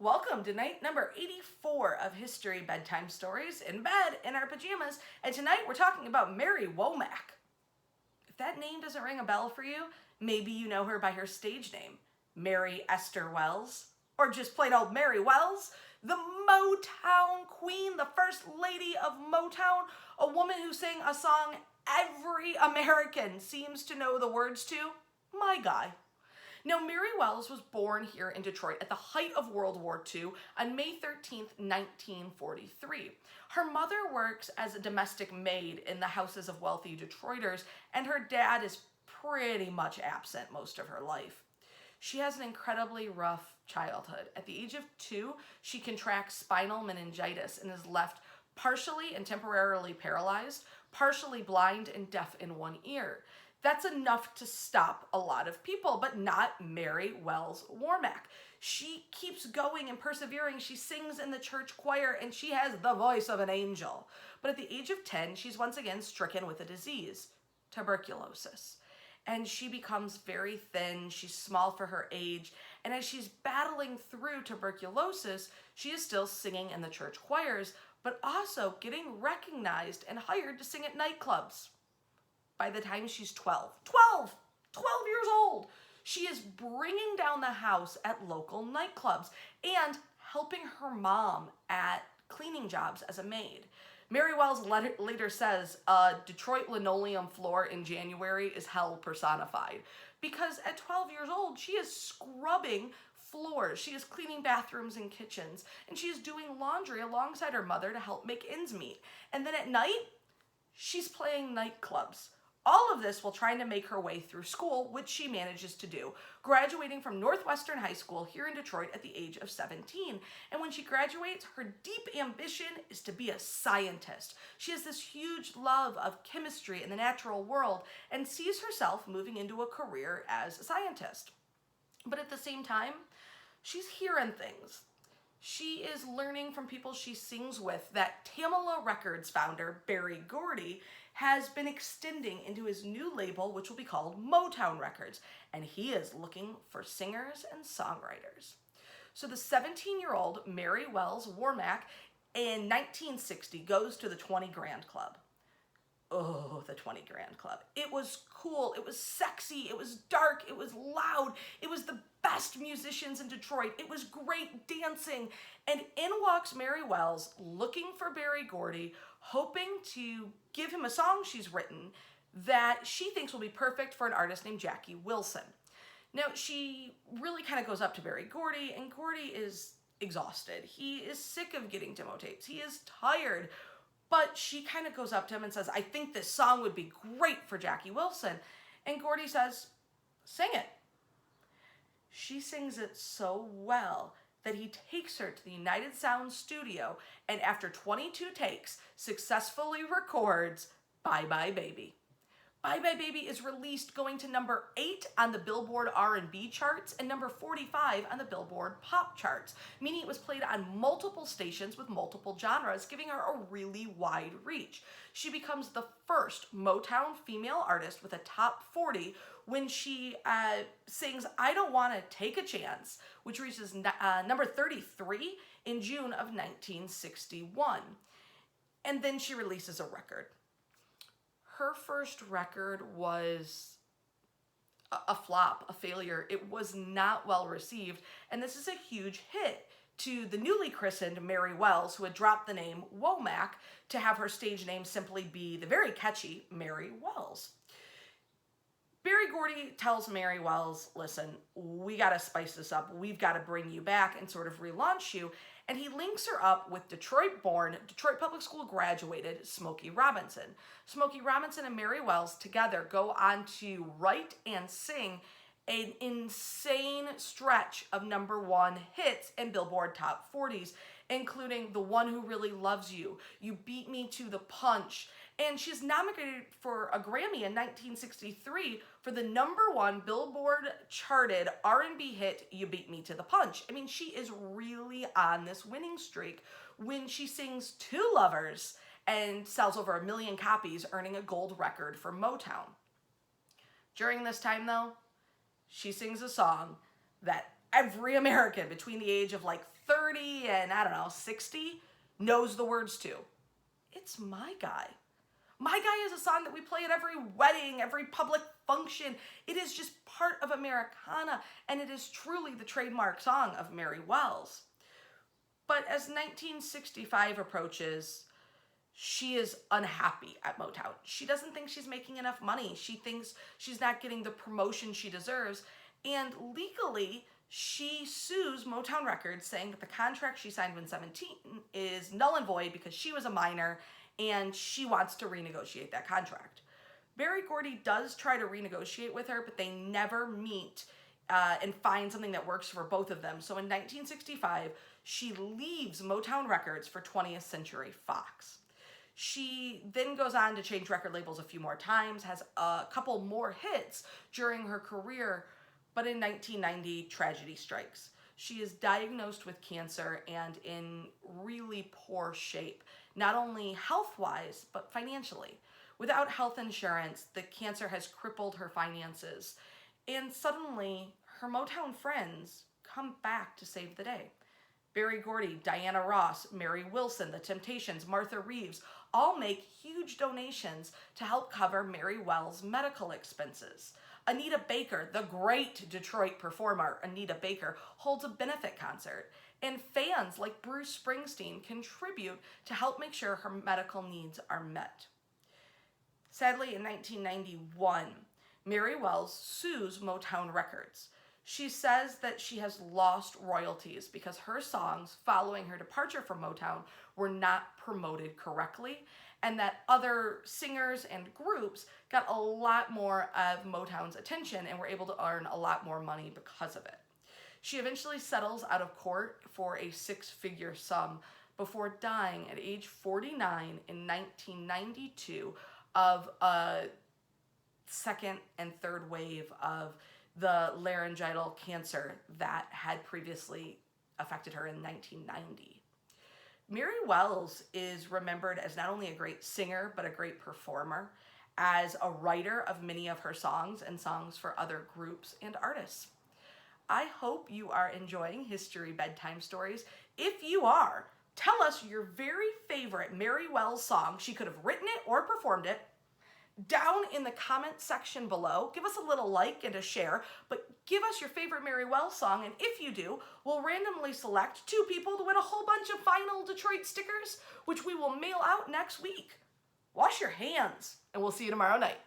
Welcome to night number 84 of History Bedtime Stories in bed in our pajamas, and tonight we're talking about Mary Womack. If that name doesn't ring a bell for you, maybe you know her by her stage name, Mary Esther Wells, or just plain old Mary Wells, the Motown queen, the first lady of Motown, a woman who sang a song every American seems to know the words to. My guy. Now, Mary Wells was born here in Detroit at the height of World War II on May 13th, 1943. Her mother works as a domestic maid in the houses of wealthy Detroiters, and her dad is pretty much absent most of her life. She has an incredibly rough childhood. At the age of 2, she contracts spinal meningitis and is left partially and temporarily paralyzed, partially blind and deaf in one ear. That's enough to stop a lot of people, but not Mary Wells Womack. She keeps going and persevering. She sings in the church choir and she has the voice of an angel. But at the age of 10, she's once again stricken with a disease, tuberculosis. And she becomes very thin. She's small for her age. And as she's battling through tuberculosis, she is still singing in the church choirs, but also getting recognized and hired to sing at nightclubs. By the time she's 12 years old, she is bringing down the house at local nightclubs and helping her mom at cleaning jobs as a maid. Mary Wells later says a Detroit linoleum floor in January is hell personified, because at 12 years old, she is scrubbing floors, she is cleaning bathrooms and kitchens, and she is doing laundry alongside her mother to help make ends meet. And then at night, she's playing nightclubs. All of this while trying to make her way through school, which she manages to do, graduating from Northwestern High School here in Detroit at the age of 17. And when she graduates, her deep ambition is to be a scientist. She has this huge love of chemistry and the natural world and sees herself moving into a career as a scientist. But at the same time, she's hearing things. She is learning from people she sings with that Tamala Records founder, Berry Gordy, has been extending into his new label, which will be called Motown Records, and he is looking for singers and songwriters. So the 17-year-old Mary Wells Womack in 1960 goes to the 20 Grand Club. Oh, the 20 Grand Club. It was cool, it was sexy, it was dark, it was loud, it was the best musicians in Detroit, it was great dancing, and in walks Mary Wells looking for Berry Gordy, hoping to give him a song she's written that she thinks will be perfect for an artist named Jackie Wilson. Now, she really kind of goes up to Berry Gordy, and Gordy is exhausted. He is sick of getting demo tapes. He is tired. But she kind of goes up to him and says, I think this song would be great for Jackie Wilson. And Gordy says, sing it. She sings it so well that he takes her to the United Sound studio and after 22 takes, successfully records Bye Bye Baby. Bye Bye Baby is released going to number 8 on the Billboard R&B charts and number 45 on the Billboard Pop charts, meaning it was played on multiple stations with multiple genres, giving her a really wide reach. She becomes the first Motown female artist with a top 40 when she sings I Don't Want to Take a Chance, which reaches number 33 in June of 1961. And then she releases a record. Her first record was a flop, a failure. It was not well received, and this is a huge hit to the newly christened Mary Wells, who had dropped the name Womack to have her stage name simply be the very catchy Mary Wells. Berry Gordy tells Mary Wells, listen, we got to spice this up. We've got to bring you back and sort of relaunch you. And he links her up with Detroit-born, Detroit Public School graduated Smokey Robinson. Smokey Robinson and Mary Wells together go on to write and sing an insane stretch of #1 hits and Billboard Top 40s, including The One Who Really Loves You, You Beat Me to the Punch, and she's nominated for a Grammy in 1963 for the #1 Billboard charted R&B hit, You Beat Me to the Punch. I mean, she is really on this winning streak when she sings Two Lovers and sells over 1 million copies, earning a gold record for Motown. During this time, though, she sings a song that every American between the age of like 30 and I don't know, 60 knows the words to. It's My Guy. My Guy is a song that we play at every wedding, every public function. It is just part of Americana, and it is truly the trademark song of Mary Wells. But as 1965 approaches, she is unhappy at Motown. She doesn't think she's making enough money. She thinks she's not getting the promotion she deserves. And legally, she sues Motown Records, saying that the contract she signed when 17 is null and void because she was a minor and she wants to renegotiate that contract. Berry Gordy does try to renegotiate with her, but they never meet and find something that works for both of them. So in 1965, she leaves Motown Records for 20th Century Fox. She then goes on to change record labels a few more times, has a couple more hits during her career, but in 1990, tragedy strikes. She is diagnosed with cancer and in really poor shape, not only health-wise, but financially. Without health insurance, the cancer has crippled her finances, and suddenly, her Motown friends come back to save the day. Berry Gordy, Diana Ross, Mary Wilson, The Temptations, Martha Reeves all make huge donations to help cover Mary Wells' medical expenses. Anita Baker, the great Detroit performer Anita Baker, holds a benefit concert, and fans like Bruce Springsteen contribute to help make sure her medical needs are met. Sadly, in 1991, Mary Wells sues Motown Records. She says that she has lost royalties because her songs following her departure from Motown were not promoted correctly, and that other singers and groups got a lot more of Motown's attention and were able to earn a lot more money because of it. She eventually settles out of court for a six-figure sum before dying at age 49 in 1992 of a second and third wave of the laryngeal cancer that had previously affected her in 1990. Mary Wells is remembered as not only a great singer, but a great performer, as a writer of many of her songs and songs for other groups and artists. I hope you are enjoying History Bedtime Stories. If you are, tell us your very favorite Mary Wells song. She could have written it or performed it down in the comment section below. Give us a little like and a share, but give us your favorite Mary Wells song, and if you do, we'll randomly select 2 people to win a whole bunch of vinyl Detroit stickers, which we will mail out next week. Wash your hands, and we'll see you tomorrow night.